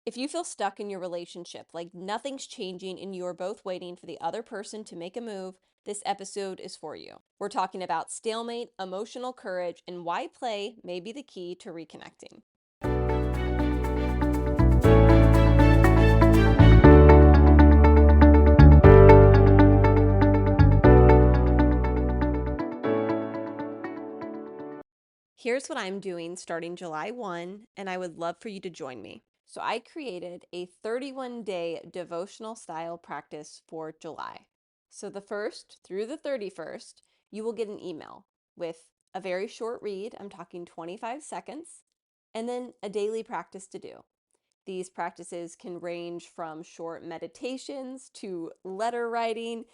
If you feel stuck in your relationship, like nothing's changing and you're both waiting for the other person to make a move, this episode is for you. We're talking about stalemate, emotional courage, and why play may be the key to reconnecting. Here's what I'm doing starting July 1, and I would love for you to join me. So, I created a 31-day devotional style practice for July. So, the 1st through the 31st, you will get an email with a very short read. I'm talking 25 seconds, and then a daily practice to do. These practices can range from short meditations to letter writing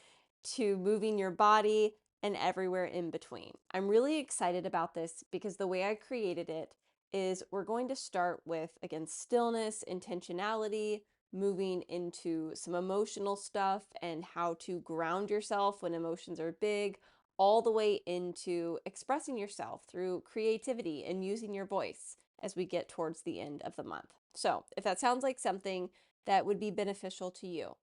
to moving your body and everywhere in between. I'm really excited about this because the way I created it is we're going to start with, again, stillness, intentionality, moving into some emotional stuff and how to ground yourself when emotions are big, all the way into expressing yourself through creativity and using your voice as we get towards the end of the month. So, if that sounds like something that would be beneficial to you,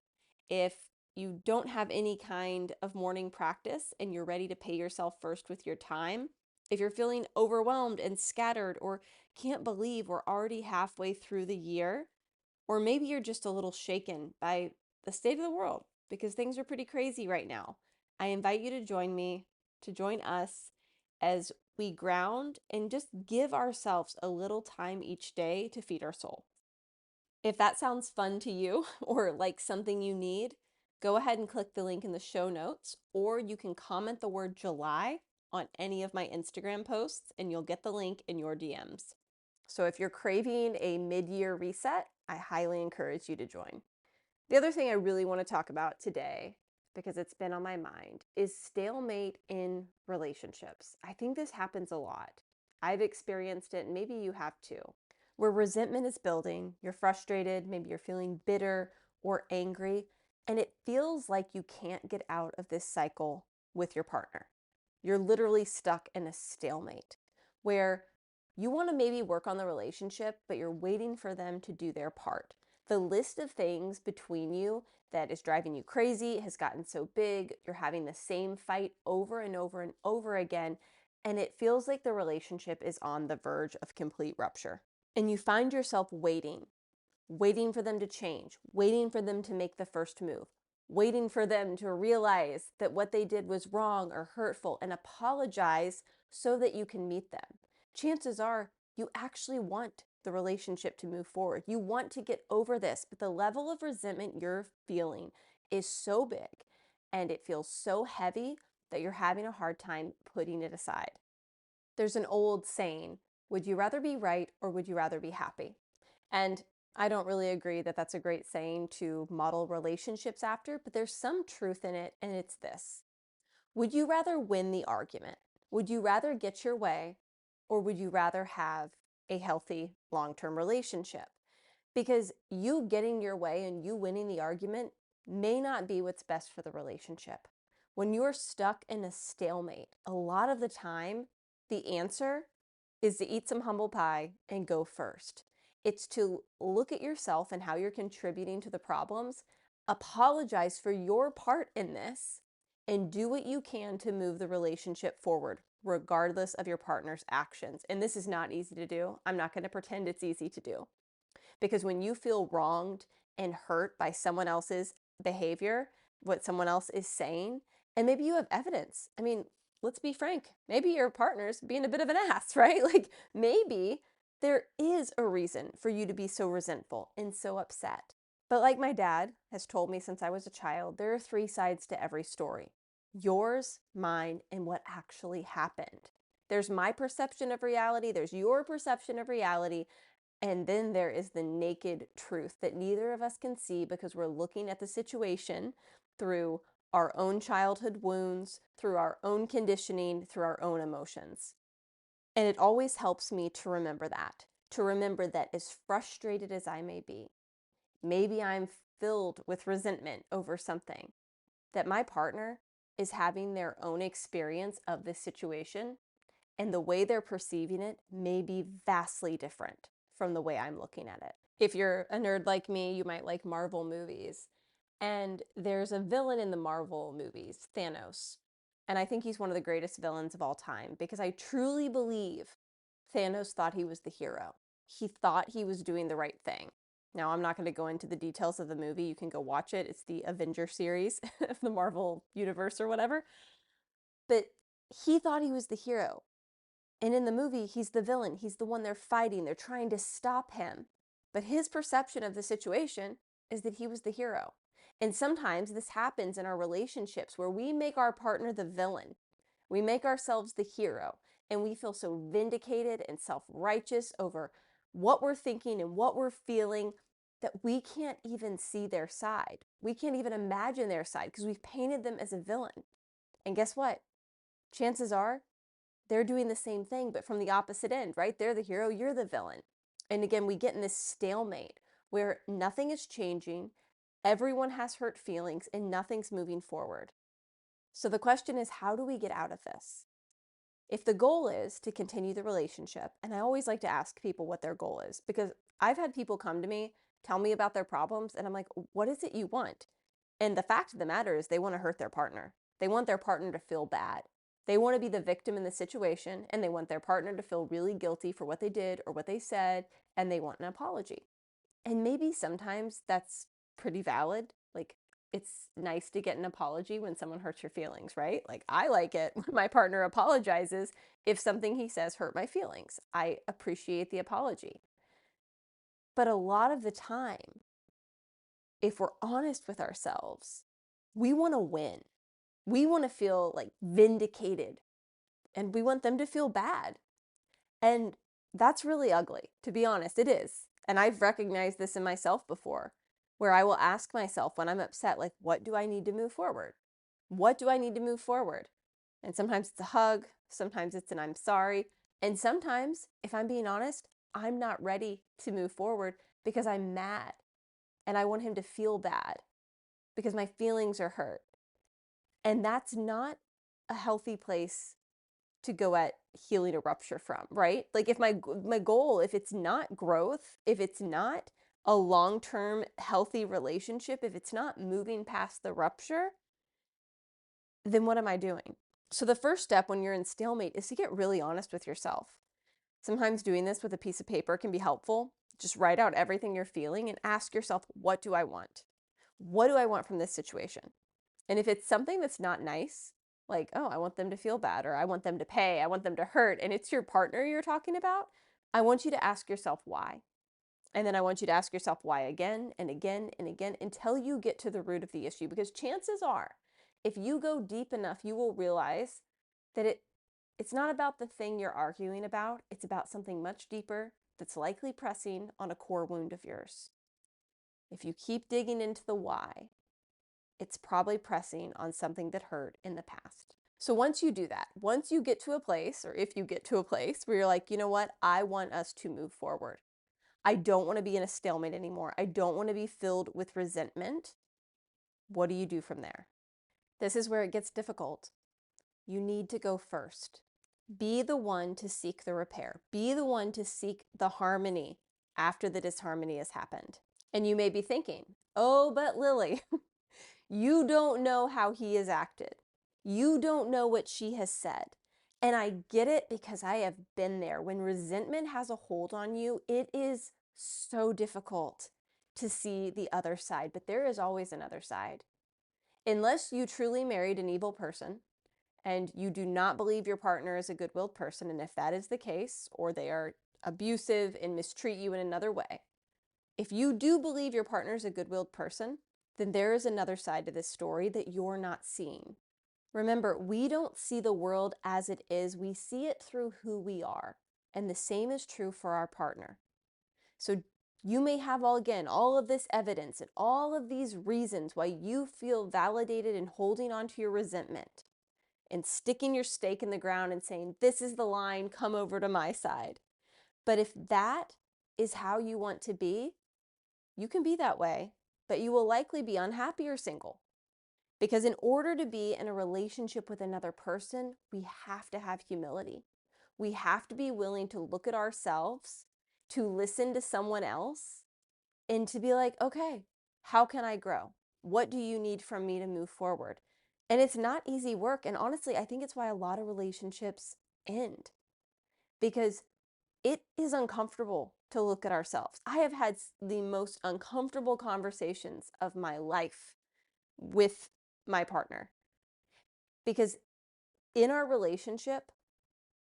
if you don't have any kind of morning practice and you're ready to pay yourself first with your time, if you're feeling overwhelmed and scattered or can't believe we're already halfway through the year, or maybe you're just a little shaken by the state of the world because things are pretty crazy right now, I invite you to join me, to join us as we ground and just give ourselves a little time each day to feed our soul. If that sounds fun to you or like something you need, go ahead and click the link in the show notes, or you can comment the word July on any of my Instagram posts and you'll get the link in your DMs. So if you're craving a mid-year reset, I highly encourage you to join. The other thing I really want to talk about today, because it's been on my mind, is stalemate in relationships. I think this happens a lot. I've experienced it, and maybe you have too, where resentment is building, you're frustrated, maybe you're feeling bitter or angry, and it feels like you can't get out of this cycle with your partner. You're literally stuck in a stalemate where you want to maybe work on the relationship, but you're waiting for them to do their part. The list of things between you that is driving you crazy has gotten so big. You're having the same fight over and over and over again, and it feels like the relationship is on the verge of complete rupture. And you find yourself waiting for them to change, waiting for them to make the first move, waiting for them to realize that what they did was wrong or hurtful and apologize so that you can meet them. Chances are you actually want the relationship to move forward. You want to get over this, but the level of resentment you're feeling is so big and it feels so heavy that you're having a hard time putting it aside. There's an old saying, would you rather be right or would you rather be happy? And I don't really agree that that's a great saying to model relationships after, but there's some truth in it, and it's this. Would you rather win the argument? Would you rather get your way, or would you rather have a healthy long-term relationship? Because you getting your way and you winning the argument may not be what's best for the relationship. When you're stuck in a stalemate, a lot of the time, the answer is to eat some humble pie and go first. It's to look at yourself and how you're contributing to the problems, apologize for your part in this, and do what you can to move the relationship forward, regardless of your partner's actions. And this is not easy to do. I'm not going to pretend it's easy to do. Because when you feel wronged and hurt by someone else's behavior, what someone else is saying, and maybe you have evidence. I mean, let's be frank, maybe your partner's being a bit of an ass, right? Like maybe there is a reason for you to be so resentful and so upset. But like my dad has told me since I was a child, there are three sides to every story: yours, mine, and what actually happened. There's my perception of reality, there's your perception of reality, and then there is the naked truth that neither of us can see because we're looking at the situation through our own childhood wounds, through our own conditioning, through our own emotions. And it always helps me to remember that as frustrated as I may be, maybe I'm filled with resentment over something, that my partner is having their own experience of this situation, and the way they're perceiving it may be vastly different from the way I'm looking at it. If you're a nerd like me, you might like Marvel movies. And there's a villain in the Marvel movies, Thanos. And I think he's one of the greatest villains of all time because I truly believe Thanos thought he was the hero. He thought he was doing the right thing. Now, I'm not going to go into the details of the movie. You can go watch it. It's the Avenger series of the Marvel universe or whatever. But he thought he was the hero. And in the movie, he's the villain. He's the one they're fighting. They're trying to stop him. But his perception of the situation is that he was the hero. And sometimes this happens in our relationships where we make our partner the villain. We make ourselves the hero. And we feel so vindicated and self-righteous over what we're thinking and what we're feeling that we can't even see their side. We can't even imagine their side because we've painted them as a villain. And guess what? Chances are they're doing the same thing, but from the opposite end, right? They're the hero, you're the villain. And again, we get in this stalemate where nothing is changing, everyone has hurt feelings, and nothing's moving forward. So the question is, how do we get out of this? If the goal is to continue the relationship, and I always like to ask people what their goal is, because I've had people come to me, tell me about their problems, and I'm like, what is it you want? And the fact of the matter is they want to hurt their partner. They want their partner to feel bad. They want to be the victim in the situation, and they want their partner to feel really guilty for what they did or what they said, and they want an apology. And maybe sometimes that's pretty valid. Like, it's nice to get an apology when someone hurts your feelings, right? Like, I like it when my partner apologizes if something he says hurt my feelings. I appreciate the apology. But a lot of the time, if we're honest with ourselves, we want to win. We want to feel like vindicated, and we want them to feel bad. And that's really ugly, to be honest, it is. And I've recognized this in myself before, where I will ask myself when I'm upset, like, what do I need to move forward? What do I need to move forward? And sometimes it's a hug, sometimes it's an I'm sorry. And sometimes, if I'm being honest, I'm not ready to move forward because I'm mad and I want him to feel bad because my feelings are hurt. And that's not a healthy place to go at healing a rupture from, right? Like if my goal, if it's not growth, if it's not a long-term healthy relationship, if it's not moving past the rupture, then what am I doing? So the first step when you're in stalemate is to get really honest with yourself. Sometimes doing this with a piece of paper can be helpful. Just write out everything you're feeling and ask yourself, what do I want? What do I want from this situation? And if it's something that's not nice, like, oh, I want them to feel bad, or I want them to pay, I want them to hurt, and it's your partner you're talking about, I want you to ask yourself why. And then I want you to ask yourself why again and again and again until you get to the root of the issue. Because chances are, if you go deep enough, you will realize that it's not about the thing you're arguing about, it's about something much deeper that's likely pressing on a core wound of yours. If you keep digging into the why, it's probably pressing on something that hurt in the past. So once you do that, once you get to a place, or if you get to a place where you're like, you know what, I want us to move forward. I don't want to be in a stalemate anymore. I don't want to be filled with resentment. What do you do from there? This is where it gets difficult. You need to go first. Be the one to seek the repair. Be the one to seek the harmony after the disharmony has happened. And you may be thinking, oh, but Lily, you don't know how he has acted. You don't know what she has said. And I get it because I have been there. When resentment has a hold on you, it is so difficult to see the other side, but there is always another side. Unless you truly married an evil person and you do not believe your partner is a good-willed person, and if that is the case, or they are abusive and mistreat you in another way, if you do believe your partner is a good-willed person, then there is another side to this story that you're not seeing. Remember, we don't see the world as it is. We see it through who we are. And the same is true for our partner. So you may have all of this evidence and all of these reasons why you feel validated in holding on to your resentment and sticking your stake in the ground and saying, this is the line, come over to my side. But if that is how you want to be, you can be that way, but you will likely be unhappy or single. Because in order to be in a relationship with another person, we have to have humility. We have to be willing to look at ourselves to listen to someone else and to be like, okay, how can I grow? What do you need from me to move forward? And it's not easy work. And honestly, I think it's why a lot of relationships end, because it is uncomfortable to look at ourselves. I have had the most uncomfortable conversations of my life with my partner, because in our relationship,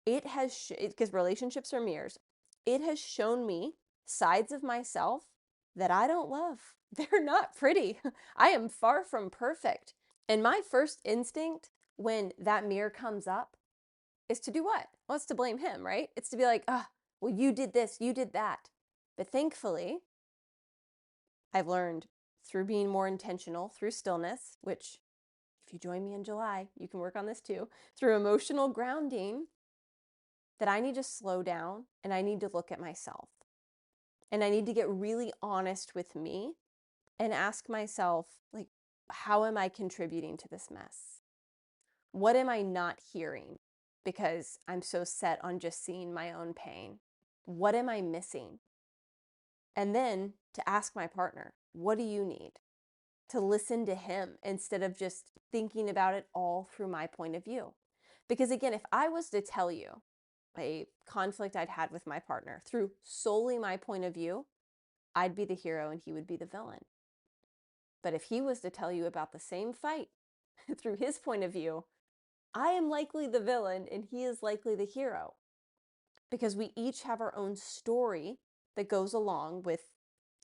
it has, because relationships are mirrors, it has shown me sides of myself that I don't love. They're not pretty. I am far from perfect. And my first instinct when that mirror comes up is to do what? Well, it's to blame him, right? It's to be like, ah, well, you did this, you did that. But thankfully, I've learned through being more intentional, through stillness, which if you join me in July, you can work on this too, through emotional grounding, that I need to slow down and I need to look at myself. And I need to get really honest with me and ask myself, like, how am I contributing to this mess? What am I not hearing because I'm so set on just seeing my own pain? What am I missing? And then to ask my partner, what do you need? To listen to him instead of just thinking about it all through my point of view. Because again, if I was to tell you a conflict I'd had with my partner through solely my point of view, I'd be the hero and he would be the villain. But if he was to tell you about the same fight through his point of view, I am likely the villain and he is likely the hero, because we each have our own story that goes along with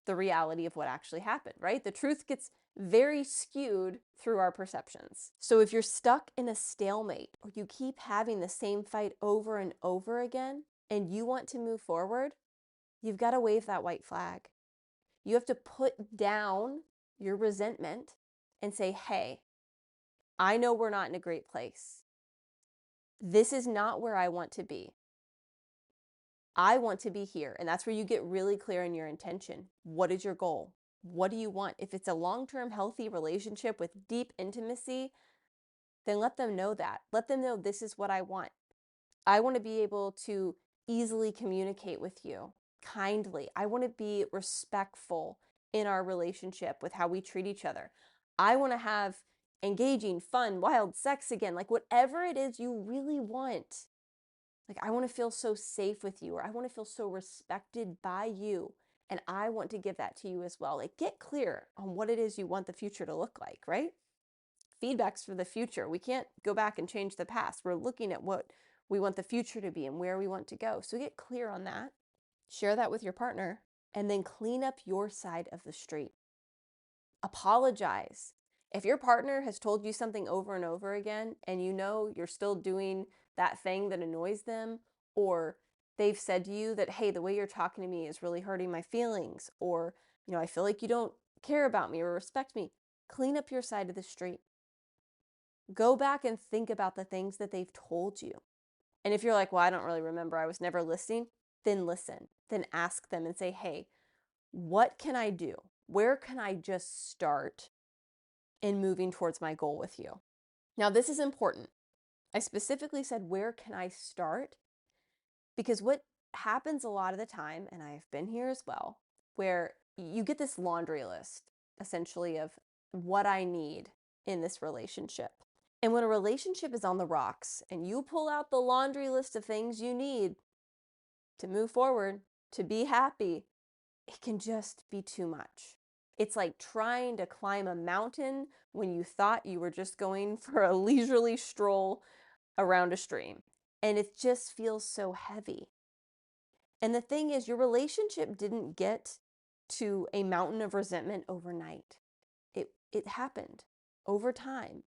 the reality of what actually happened, right? The truth gets very skewed through our perceptions. So if you're stuck in a stalemate or you keep having the same fight over and over again and you want to move forward, you've got to wave that white flag. You have to put down your resentment and say, hey, I know we're not in a great place. This is not where I want to be. I want to be here. And that's where you get really clear in your intention. What is your goal? What do you want? If it's a long-term healthy relationship with deep intimacy, then let them know that. Let them know this is what I want. I want to be able to easily communicate with you kindly. I want to be respectful in our relationship with how we treat each other. I want to have engaging, fun, wild sex again. Like whatever it is you really want. Like I want to feel so safe with you, or I want to feel so respected by you. And I want to give that to you as well. Like get clear on what it is you want the future to look like, right? Feedback's for the future. We can't go back and change the past. We're looking at what we want the future to be and where we want to go. So get clear on that. Share that with your partner, and then clean up your side of the street. Apologize. If your partner has told you something over and over again and you know you're still doing that thing that annoys them, or they've said to you that, hey, the way you're talking to me is really hurting my feelings, or, I feel like you don't care about me or respect me, clean up your side of the street. Go back and think about the things that they've told you. And if you're like, well, I don't really remember, I was never listening, then listen. Then ask them and say, hey, what can I do? Where can I just start in moving towards my goal with you? Now, this is important. I specifically said, where can I start? Because what happens a lot of the time, and I've been here as well, where you get this laundry list, essentially, of what I need in this relationship. And when a relationship is on the rocks and you pull out the laundry list of things you need to move forward, to be happy, it can just be too much. It's like trying to climb a mountain when you thought you were just going for a leisurely stroll around a stream. And it just feels so heavy. And the thing is, your relationship didn't get to a mountain of resentment overnight. It happened over time.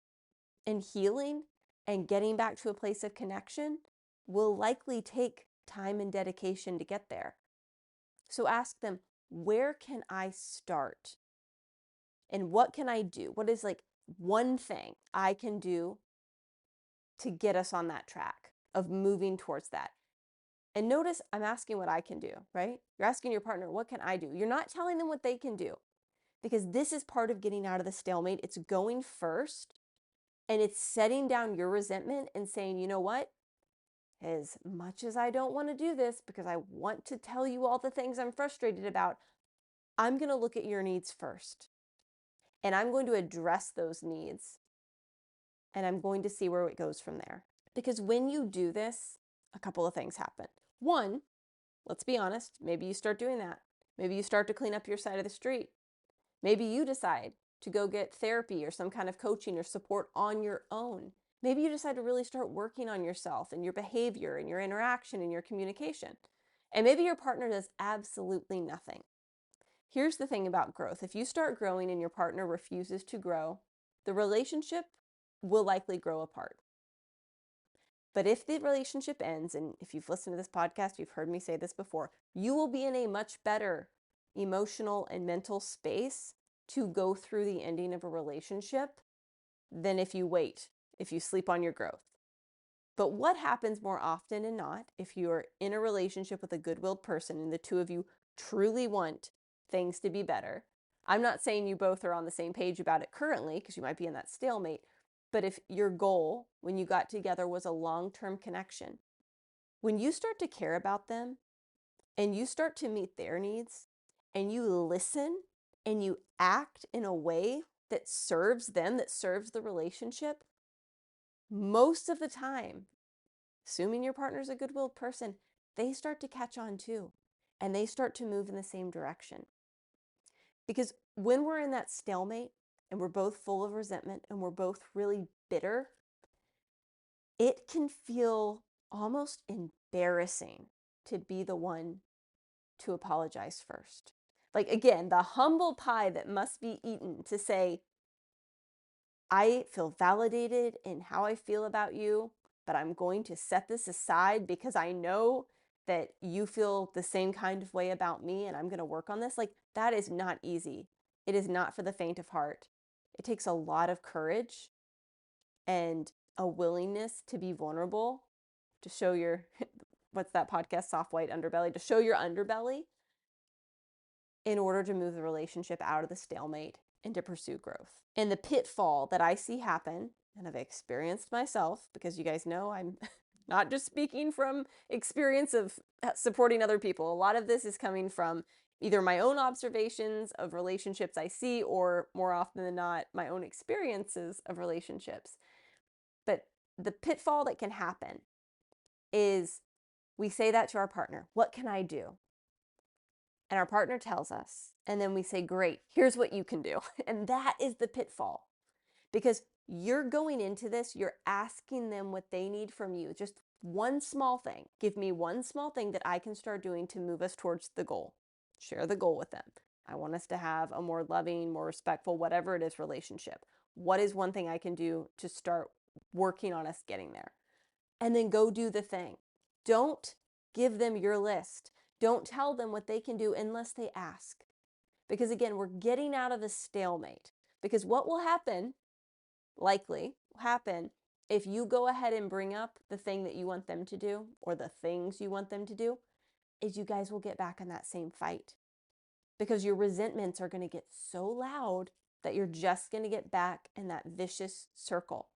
And healing and getting back to a place of connection will likely take time and dedication to get there. So ask them, where can I start? And what can I do? What is like one thing I can do to get us on that track of moving towards that? And notice I'm asking what I can do, right? You're asking your partner, what can I do? You're not telling them what they can do, because this is part of getting out of the stalemate. It's going first, and it's setting down your resentment and saying, you know what? as much as I don't want to do this because I want to tell you all the things I'm frustrated about, I'm going to look at your needs first. And I'm going to address those needs. And I'm going to see where it goes from there. Because when you do this, a couple of things happen. One, let's be honest, maybe you start doing that. Maybe you start to clean up your side of the street. Maybe you decide to go get therapy or some kind of coaching or support on your own. Maybe you decide to really start working on yourself and your behavior and your interaction and your communication. And maybe your partner does absolutely nothing. Here's the thing about growth. If you start growing and your partner refuses to grow, the relationship will likely grow apart. But if the relationship ends, and if you've listened to this podcast, you've heard me say this before, you will be in a much better emotional and mental space to go through the ending of a relationship than if you wait, if you sleep on your growth. But what happens more often than not, if you're in a relationship with a good-willed person and the two of you truly want things to be better, I'm not saying you both are on the same page about it currently, because you might be in that stalemate, but if your goal when you got together was a long-term connection, when you start to care about them and you start to meet their needs and you listen and you act in a way that serves them, that serves the relationship, most of the time, assuming your partner's a good-willed person, they start to catch on too, and they start to move in the same direction. Because when we're in that stalemate and we're both full of resentment and we're both really bitter, it can feel almost embarrassing to be the one to apologize first. Like, again, the humble pie that must be eaten to say, I feel validated in how I feel about you, but I'm going to set this aside because I know that you feel the same kind of way about me and I'm going to work on this. Like, that is not easy. It is not for the faint of heart. It takes a lot of courage and a willingness to be vulnerable, to show your, what's that podcast, soft white underbelly, to show your underbelly in order to move the relationship out of the stalemate and to pursue growth. And the pitfall that I see happen, and I've experienced myself, because you guys know I'm not just speaking from experience of supporting other people. A lot of this is coming from either my own observations of relationships I see, or more often than not, my own experiences of relationships. But the pitfall that can happen is we say that to our partner, what can I do? And our partner tells us, and then we say, great, here's what you can do. And that is the pitfall, because you're going into this, you're asking them what they need from you. Just one small thing. Give me one small thing that I can start doing to move us towards the goal. Share the goal with them. I want us to have a more loving, more respectful, whatever it is, relationship. What is one thing I can do to start working on us getting there? And then go do the thing. Don't give them your list. Don't tell them what they can do unless they ask. Because again, we're getting out of a stalemate. Because what will happen, likely happen, if you go ahead and bring up the thing that you want them to do, or the things you want them to do, is you guys will get back in that same fight. Because your resentments are going to get so loud that you're just going to get back in that vicious circle.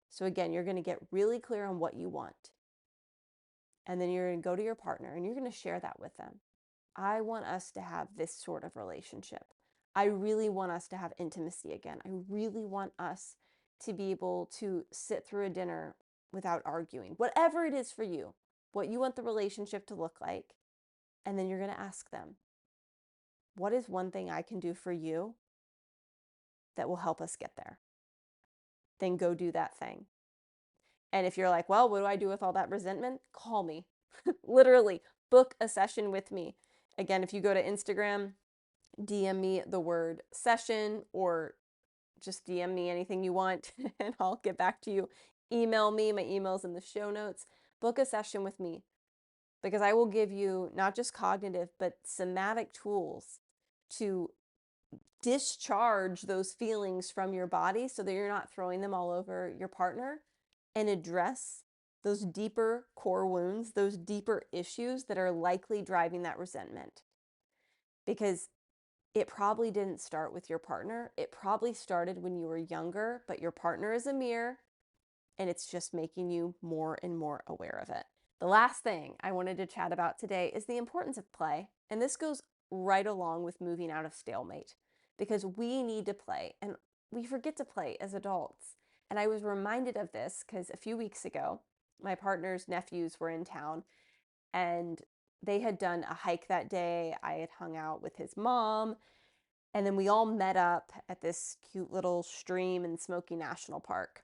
So again, you're going to get really clear on what you want. And then you're going to go to your partner and you're going to share that with them. I want us to have this sort of relationship. I really want us to have intimacy again. I really want us to be able to sit through a dinner without arguing. Whatever it is for you, what you want the relationship to look like. And then you're going to ask them, what is one thing I can do for you that will help us get there? Then go do that thing. And if you're like, well, what do I do with all that resentment? Call me. Literally, book a session with me. Again, if you go to Instagram, DM me the word session, or just DM me anything you want and I'll get back to you. Email me, my email's in the show notes. Book a session with me, because I will give you not just cognitive, but somatic tools to discharge those feelings from your body so that you're not throwing them all over your partner, and address those deeper core wounds, those deeper issues that are likely driving that resentment. Because it probably didn't start with your partner. It probably started when you were younger, but your partner is a mirror. and it's just making you more and more aware of it. The last thing I wanted to chat about today is the importance of play. And this goes right along with moving out of stalemate because we need to play and we forget to play as adults. And I was reminded of this because a few weeks ago, my partner's nephews were in town and they had done a hike that day. I had hung out with his mom, and then we all met up at this cute little stream in Smoky National Park.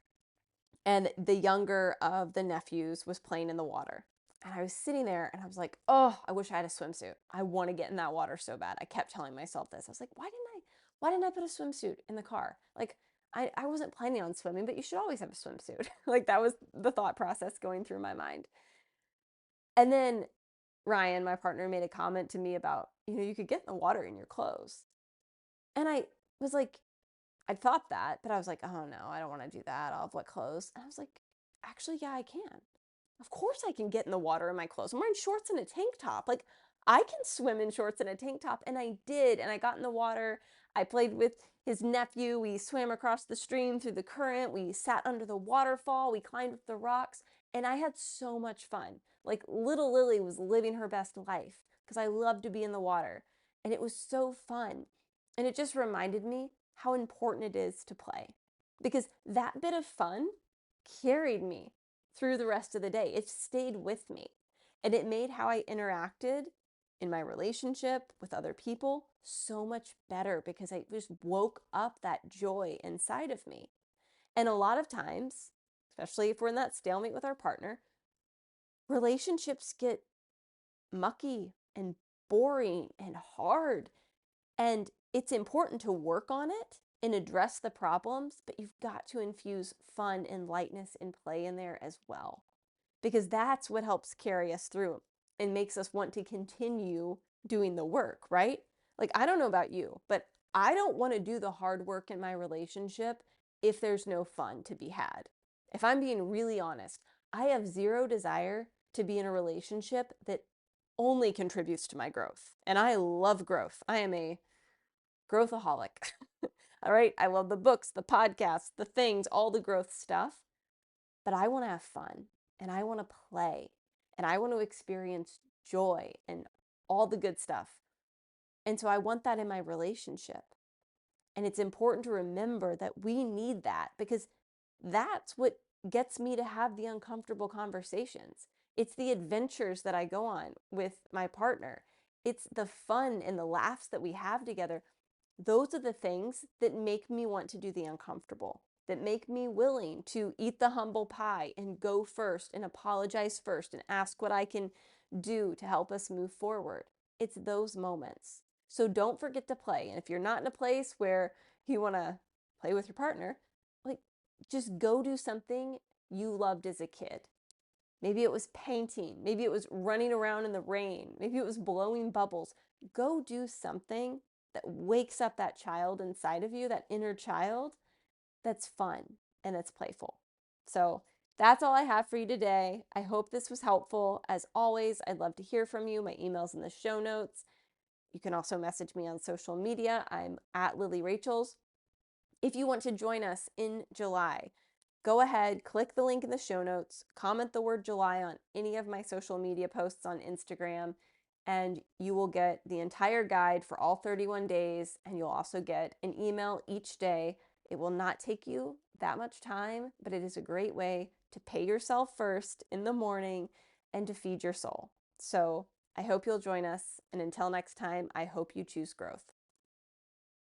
And the younger of the nephews was playing in the water. And I was sitting there and I was like, oh, I wish I had a swimsuit. I want to get in that water so bad. I kept telling myself this. I was like, why didn't I put a swimsuit in the car? Like, I wasn't planning on swimming, but you should always have a swimsuit. Like, that was the thought process going through my mind. And then Ryan, my partner, made a comment to me about, you could get in the water in your clothes. And I was like, I thought that, but I was like, oh no, I don't want to do that. I'll have wet clothes. And I was like, actually, yeah, I can. Of course I can get in the water in my clothes. I'm wearing shorts and a tank top. Like, I can swim in shorts and a tank top. And I did. And I got in the water. I played with his nephew. We swam across the stream through the current. We sat under the waterfall. We climbed up the rocks. And I had so much fun. Like, little Lily was living her best life because I love to be in the water. And it was so fun. And it just reminded me how important it is to play because that bit of fun carried me through the rest of the day. It stayed with me and it made how I interacted in my relationship with other people so much better because I just woke up that joy inside of me. And a lot of times, especially if we're in that stalemate with our partner, relationships get mucky and boring and hard. And it's important to work on it and address the problems, but you've got to infuse fun and lightness and play in there as well, because that's what helps carry us through and makes us want to continue doing the work, right? Like, I don't know about you, but I don't want to do the hard work in my relationship if there's no fun to be had. If I'm being really honest, I have zero desire to be in a relationship that only contributes to my growth. And I love growth. I am a growthaholic. All right. I love the books, the podcasts, the things, all the growth stuff. But I want to have fun and I want to play and I want to experience joy and all the good stuff. And so I want that in my relationship. And it's important to remember that we need that because that's what gets me to have the uncomfortable conversations. It's the adventures that I go on with my partner. It's the fun and the laughs that we have together. Those are the things that make me want to do the uncomfortable, that make me willing to eat the humble pie and go first and apologize first and ask what I can do to help us move forward. It's those moments. So don't forget to play. And if you're not in a place where you want to play with your partner, like, just go do something you loved as a kid. Maybe it was painting. Maybe it was running around in the rain. Maybe it was blowing bubbles. Go do something that wakes up that child inside of you, that inner child, that's fun and that's playful. So that's all I have for you today. I hope this was helpful. As always, I'd love to hear from you. My email's in the show notes. You can also message me on social media. I'm at Lily Rachels. If you want to join us in July, go ahead, click the link in the show notes, comment the word July on any of my social media posts on Instagram, and you will get the entire guide for all 31 days, and you'll also get an email each day. It will not take you that much time, but it is a great way to pay yourself first in the morning and to feed your soul. So I hope you'll join us, and until next time, I hope you choose growth.